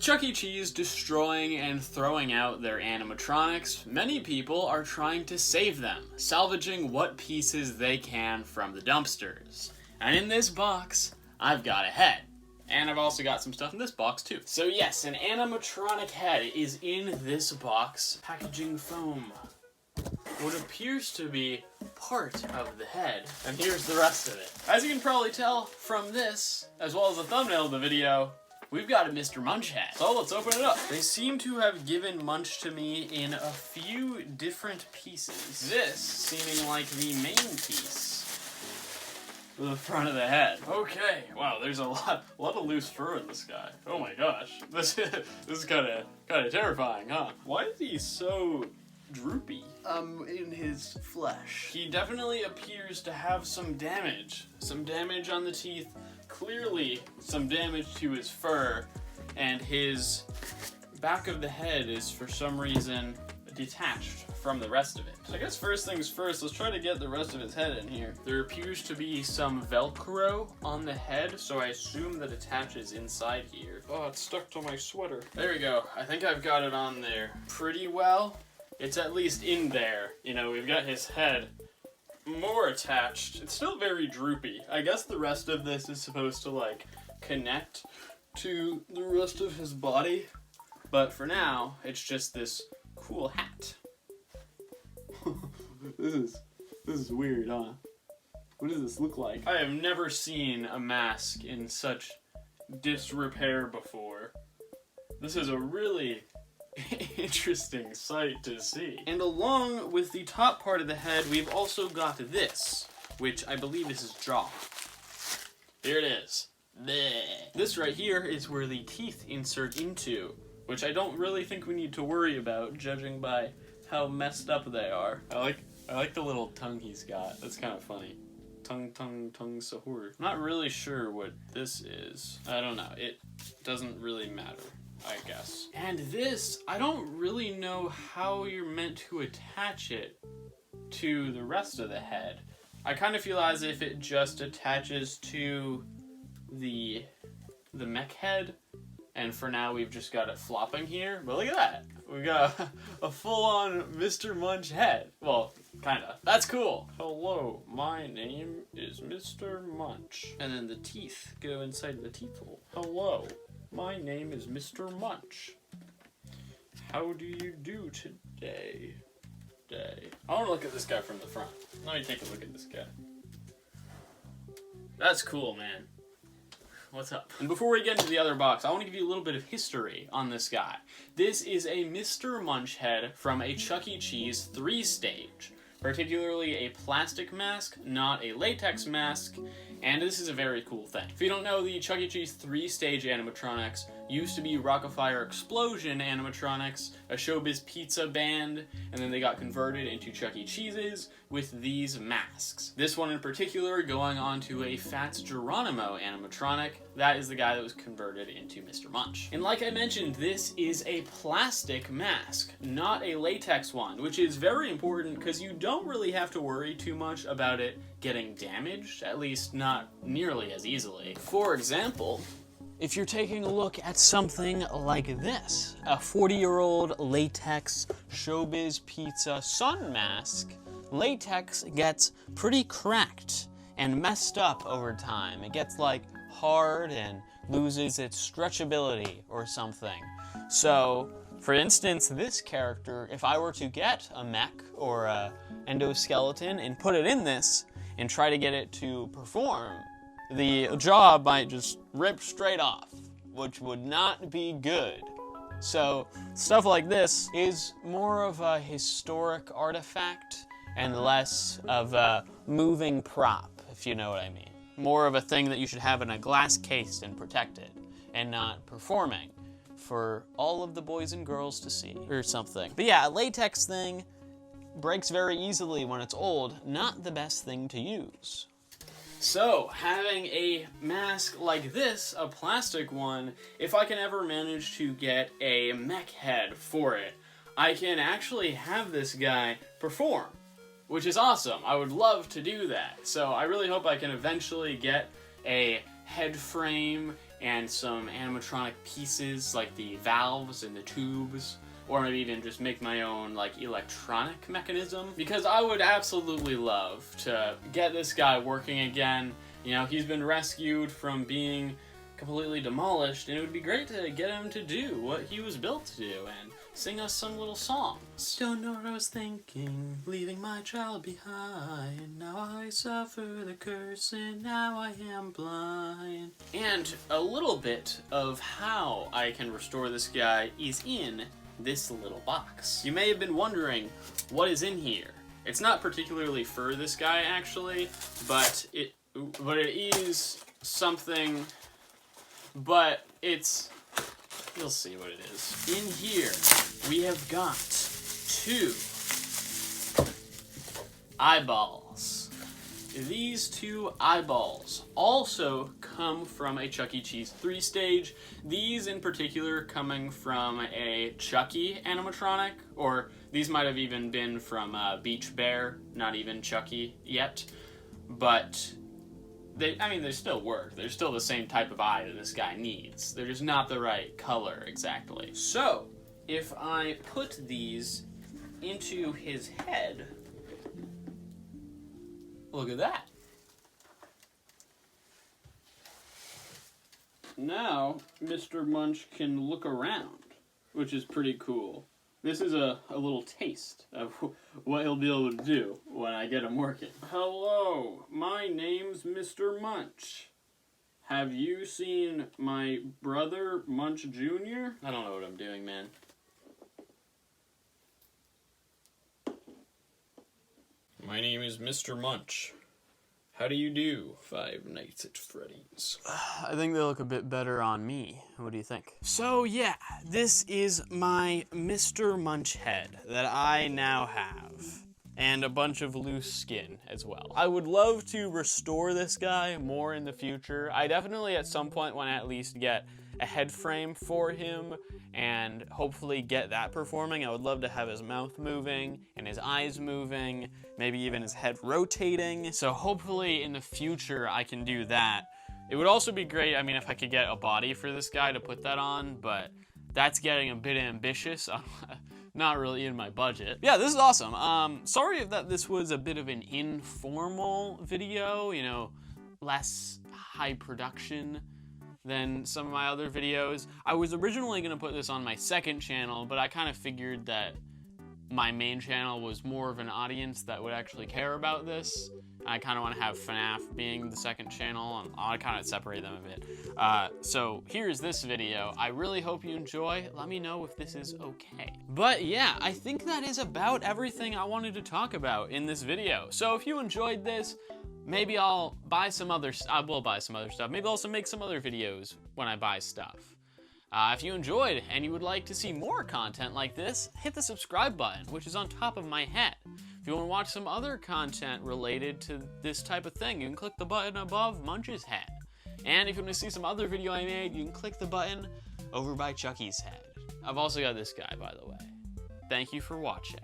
Chuck E. Cheese destroying and throwing out their animatronics, many people are trying to save them, salvaging what pieces they can from the dumpsters. And in this box, I've got a head. And I've also got some stuff in this box too. So yes, an animatronic head is in this box, packaging foam. What appears to be part of the head, and here's the rest of it. As you can probably tell from this, as well as the thumbnail of the video, we've got a Mr. Munch head. So let's open it up. They seem to have given Munch to me in a few different pieces. This seeming like the main piece for the front of the head. Okay, wow, there's a lot of loose fur in this guy. Oh my gosh, this is kind of terrifying, huh? Why is he so droopy? In his flesh. He definitely appears to have some damage. Some damage on the teeth, clearly some damage to his fur, and his back of the head is for some reason detached from the rest of it. So I guess first things first, let's try to get the rest of his head in here. There appears to be some Velcro on the head, so I assume that attaches inside here. Oh, it's stuck to my sweater. There we go. I think I've got it on there pretty well. It's at least in there. You know, we've got his head more attached. It's still very droopy. I guess the rest of this is supposed to, like, connect to the rest of his body. But for now, it's just this cool hat. This is weird, huh? What does this look like? I have never seen a mask in such disrepair before. This is a really interesting sight to see. And along with the top part of the head, we've also got this, which I believe is his jaw. Here it is. Bleh. This right here is where the teeth insert into, which I don't really think we need to worry about, judging by how messed up they are. I like the little tongue he's got. That's kind of funny. Tongue, sahur. Not really sure what this is. I don't know. It doesn't really matter, I guess. And this, I don't really know how you're meant to attach it to the rest of the head. I kind of feel as if it just attaches to the mech head, and for now we've just got it flopping here. But look at that. We got a full-on Mr. Munch head. Well, kinda. That's cool. Hello, my name is Mr. Munch. And then the teeth go inside the teeth hole. Hello, my name is Mr. Munch. How do you do today? I want to look at this guy from the front. Let me take a look at this guy. That's cool, man. What's up? And before we get into the other box, I want to give you a little bit of history on this guy. This is a Mr. Munch head from a Chuck E. Cheese 3-stage. Particularly a plastic mask, not a latex mask, and this is a very cool thing. If you don't know, the Chuck E. Cheese 3-stage animatronics used to be Rock-afire Explosion animatronics, a Showbiz Pizza band, and then they got converted into Chuck E. Cheese's with these masks. This one in particular going on to a Fats Geronimo animatronic. That is the guy that was converted into Mr. Munch. And like I mentioned, this is a plastic mask, not a latex one, which is very important because you don't really have to worry too much about it getting damaged, at least not nearly as easily. For example, if you're taking a look at something like this, a 40-year-old latex Showbiz Pizza sun mask, latex gets pretty cracked and messed up over time. It gets like hard and loses its stretchability or something. So, for instance, this character, if I were to get a mech or a endoskeleton and put it in this and try to get it to perform, the jaw might just rip straight off, which would not be good. So stuff like this is more of a historic artifact and less of a moving prop, if you know what I mean. More of a thing that you should have in a glass case and protected, and not performing for all of the boys and girls to see, or something. But yeah, a latex thing breaks very easily when it's old, not the best thing to use. So, having a mask like this, a plastic one, if I can ever manage to get a mech head for it, I can actually have this guy perform, which is awesome. I would love to do that. So I really hope I can eventually get a head frame and some animatronic pieces like the valves and the tubes, or maybe even just make my own like electronic mechanism, because I would absolutely love to get this guy working again. You know, he's been rescued from being completely demolished, and it would be great to get him to do what he was built to do and sing us some little songs. Don't know what I was thinking, leaving my child behind. Now I suffer the curse, and now I am blind. And a little bit of how I can restore this guy is in this little box. You may have been wondering, what is in here? It's not particularly for this guy, actually, but it is something. But it's, you'll see what it is. In here, we have got 2 eyeballs. These 2 eyeballs also come from a Chuck E. Cheese 3-stage. These in particular coming from a Chucky animatronic, or these might have even been from Beach Bear, not even Chucky yet. But they still work. They're still the same type of eye that this guy needs. They're just not the right color exactly. So, if I put these into his head, look at that. Now, Mr. Munch can look around, which is pretty cool. This is a little taste of what he'll be able to do when I get him working. Hello, my name's Mr. Munch. Have you seen my brother, Munch Jr.? I don't know what I'm doing, man. My name is Mr. Munch. How do you do, Five Nights at Freddy's? I think they look a bit better on me. What do you think? So yeah, this is my Mr. Munch head that I now have. And a bunch of loose skin as well. I would love to restore this guy more in the future. I definitely at some point want to at least get a head frame for him and hopefully get that performing. I would love to have his mouth moving and his eyes moving, maybe even his head rotating. So hopefully in the future I can do that. It would also be great, I mean, if I could get a body for this guy to put that on, but that's getting a bit ambitious. Not really in my budget. Yeah, this is awesome. Sorry if this was a bit of an informal video, you know, less high production than some of my other videos. I was originally gonna put this on my second channel, but I kind of figured that my main channel was more of an audience that would actually care about this. I kind of want to have FNAF being the second channel, and I kind of separate them a bit. So here's this video. I really hope you enjoy. Let me know if this is okay. But yeah, I think that is about everything I wanted to talk about in this video. So if you enjoyed this, maybe I'll buy some other, I will buy some other stuff. Maybe I'll also make some other videos when I buy stuff. If you enjoyed and you would like to see more content like this, hit the subscribe button, which is on top of my head. If you want to watch some other content related to this type of thing, you can click the button above Munch's head. And if you want to see some other video I made, you can click the button over by Chucky's head. I've also got this guy, by the way. Thank you for watching.